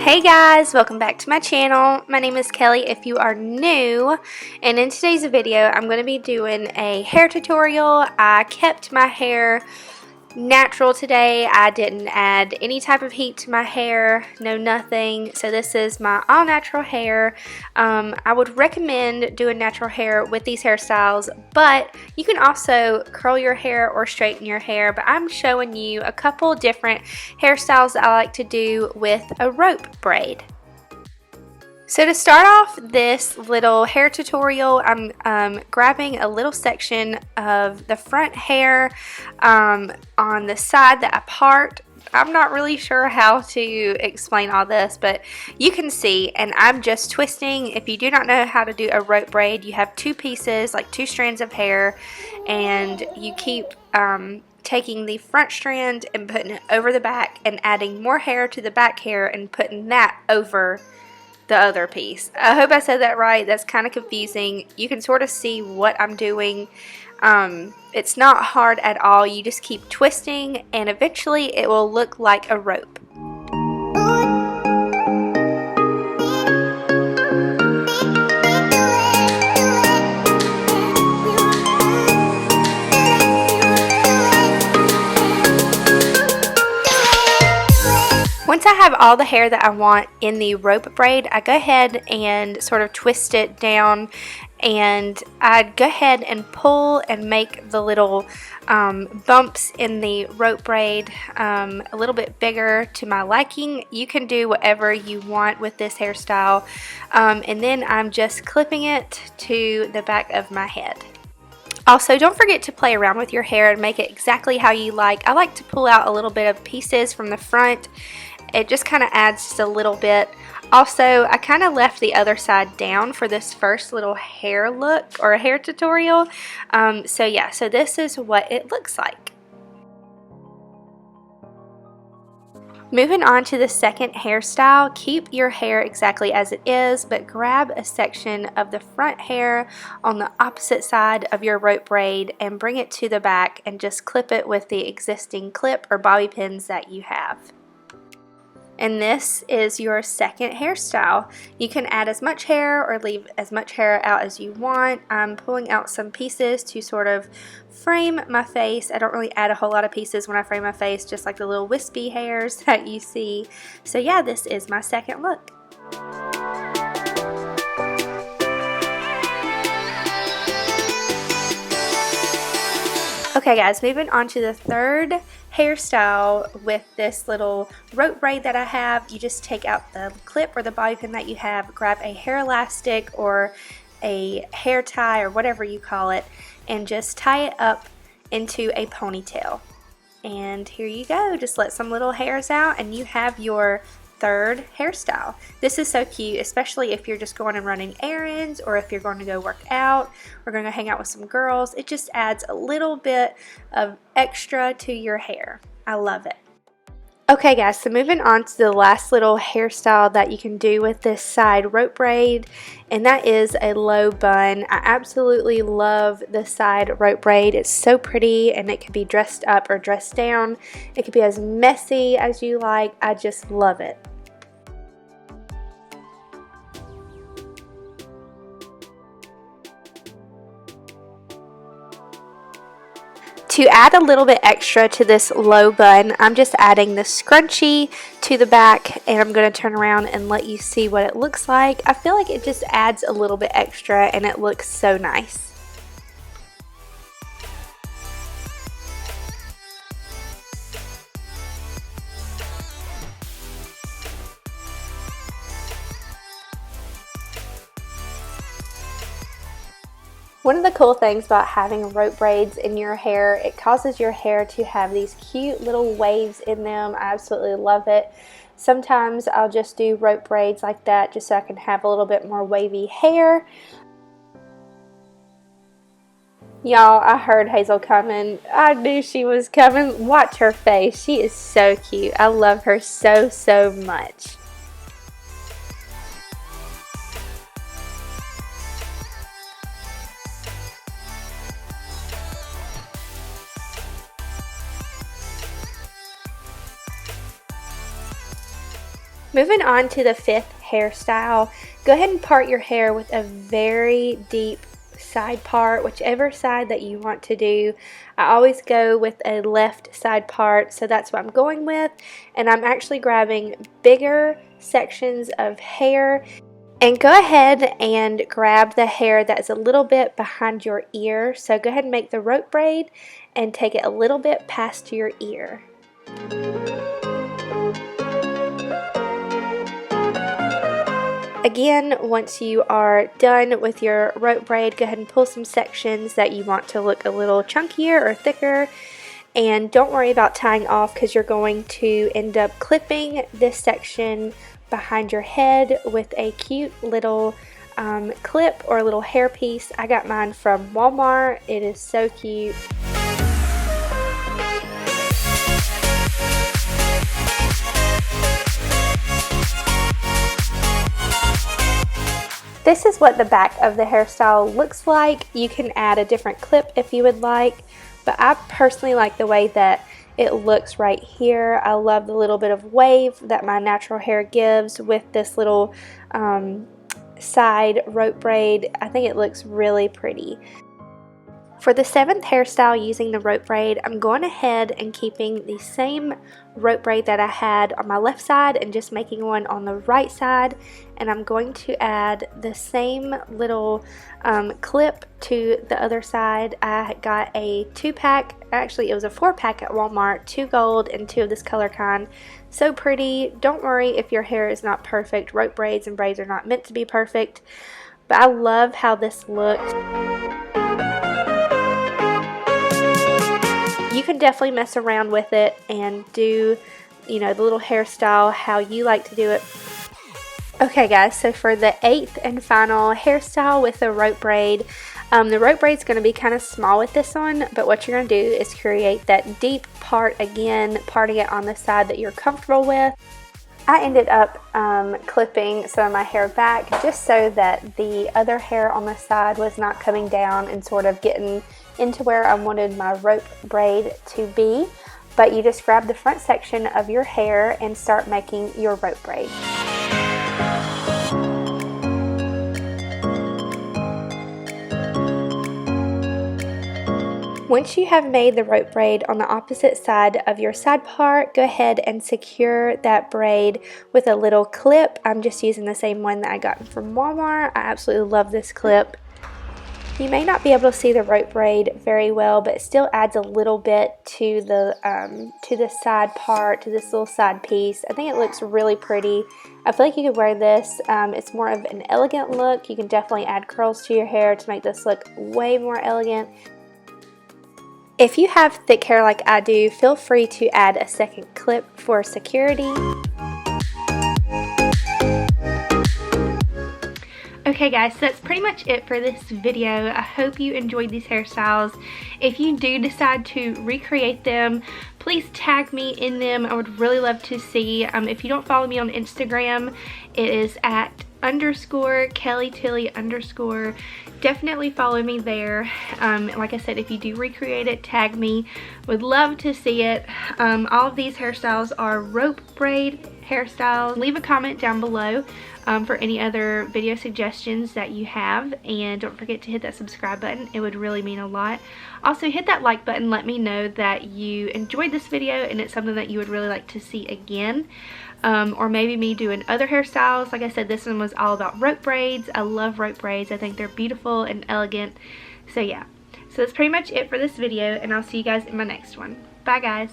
Hey guys, welcome back to my channel. My name is Kelly if you are new, and in today's video I'm going to be doing a hair tutorial. I kept my hair natural today. I didn't add any type of heat to my hair, no nothing. So this is my all natural hair. I would recommend doing natural hair with these hairstyles, but you can also curl your hair or straighten your hair. But I'm showing you a couple different hairstyles that I like to do with a rope braid. So to start off this little hair tutorial, I'm grabbing a little section of the front hair on the side that I part. I'm not really sure how to explain all this, but you can see, and I'm just twisting. If you do not know how to do a rope braid, you have two pieces, like two strands of hair, and you keep taking the front strand and putting it over the back and adding more hair to the back hair and putting that over the other piece. I hope I said that right. That's kind of confusing. You can sort of see what I'm doing. It's not hard at all. You just keep twisting and eventually it will look like a rope. Once I have all the hair that I want in the rope braid, I go ahead and sort of twist it down, and I'd go ahead and pull and make the little bumps in the rope braid a little bit bigger to my liking. You can do whatever you want with this hairstyle, and then I'm just clipping it to the back of my head. Also, don't forget to play around with your hair and make it exactly how you like. I like to pull out a little bit of pieces from the front. It just kind of adds just a little bit. Also, I kind of left the other side down for this first little hair look or a hair tutorial. So this is what it looks like. Moving on to the second hairstyle, keep your hair exactly as it is, but grab a section of the front hair on the opposite side of your rope braid and bring it to the back and just clip it with the existing clip or bobby pins that you have. And this is your second hairstyle. You can add as much hair or leave as much hair out as you want. I'm pulling out some pieces to sort of frame my face. I don't really add a whole lot of pieces when I frame my face, just like the little wispy hairs that you see. So yeah, this is my second look. Okay guys, moving on to the third hairstyle with this little rope braid that I have. You just take out the clip or the bobby pin that you have, grab a hair elastic or a hair tie or whatever you call it, and just tie it up into a ponytail. And here you go, just let some little hairs out and you have your third hairstyle. This is so cute, especially if you're just going and running errands or if you're going to go work out or going to hang out with some girls. It just adds a little bit of extra to your hair. I love it. Okay guys, so moving on to the last little hairstyle that you can do with this side rope braid, and that is a low bun. I absolutely love the side rope braid. It's so pretty and it can be dressed up or dressed down. It can be as messy as you like. I just love it. To add a little bit extra to this low bun, I'm just adding the scrunchie to the back, and I'm going to turn around and let you see what it looks like. I feel like it just adds a little bit extra and it looks so nice. One of the cool things about having rope braids in your hair, it causes your hair to have these cute little waves in them. I absolutely love it. Sometimes I'll just do rope braids like that just so I can have a little bit more wavy hair. Y'all, I heard Hazel coming. I knew she was coming. Watch her face. She is so cute. I love her so, so much. Moving on to the 5th hairstyle, go ahead and part your hair with a very deep side part, whichever side that you want to do. I always go with a left side part, so that's what I'm going with, and I'm actually grabbing bigger sections of hair. And go ahead and grab the hair that's a little bit behind your ear. So go ahead and make the rope braid and take it a little bit past your ear. Again, once you are done with your rope braid, go ahead and pull some sections that you want to look a little chunkier or thicker. And don't worry about tying off, because you're going to end up clipping this section behind your head with a cute little clip or a little hair piece. I got mine from Walmart. It is so cute. This is what the back of the hairstyle looks like. You can add a different clip if you would like, but I personally like the way that it looks right here. I love the little bit of wave that my natural hair gives with this little side rope braid. I think it looks really pretty. For the 7th hairstyle using the rope braid, I'm going ahead and keeping the same rope braid that I had on my left side and just making one on the right side, and I'm going to add the same little clip to the other side. I got a 2-pack, actually it was a 4-pack at Walmart, 2 gold and 2 of this color kind. So pretty. Don't worry if your hair is not perfect. Rope braids and braids are not meant to be perfect, but I love how this looks. You can definitely mess around with it and do, you know, the little hairstyle how you like to do it. Okay guys, so for the 8th and final hairstyle with the rope braid, the rope braid is going to be kind of small with this one, but what you're going to do is create that deep part again, parting it on the side that you're comfortable with. I ended up clipping some of my hair back just so that the other hair on the side was not coming down and sort of getting into where I wanted my rope braid to be. But you just grab the front section of your hair and start making your rope braid. Once you have made the rope braid on the opposite side of your side part, go ahead and secure that braid with a little clip. I'm just using the same one that I got from Walmart. I absolutely love this clip. You may not be able to see the rope braid very well, but it still adds a little bit to the side part, to this little side piece. I think it looks really pretty. I feel like you could wear this. It's more of an elegant look. You can definitely add curls to your hair to make this look way more elegant. If you have thick hair like I do, feel free to add a second clip for security. Okay guys, so that's pretty much it for this video. I hope you enjoyed these hairstyles. If you do decide to recreate them, please tag me in them. I would really love to see. If you don't follow me on Instagram, it is at _KellyTilly_. Definitely follow me there. Like I said, if you do recreate it, tag me. Would love to see it. All of these hairstyles are rope braid hairstyles. Leave a comment down below for any other video suggestions that you have, and don't forget to hit that subscribe button. It would really mean a lot. Also hit that like button. Let me know that you enjoyed this video and it's something that you would really like to see again. Or maybe me doing other hairstyles. Like I said, this one was all about rope braids. I love rope braids. I think they're beautiful and elegant. So yeah, so that's pretty much it for this video, and I'll see you guys in my next one. Bye guys.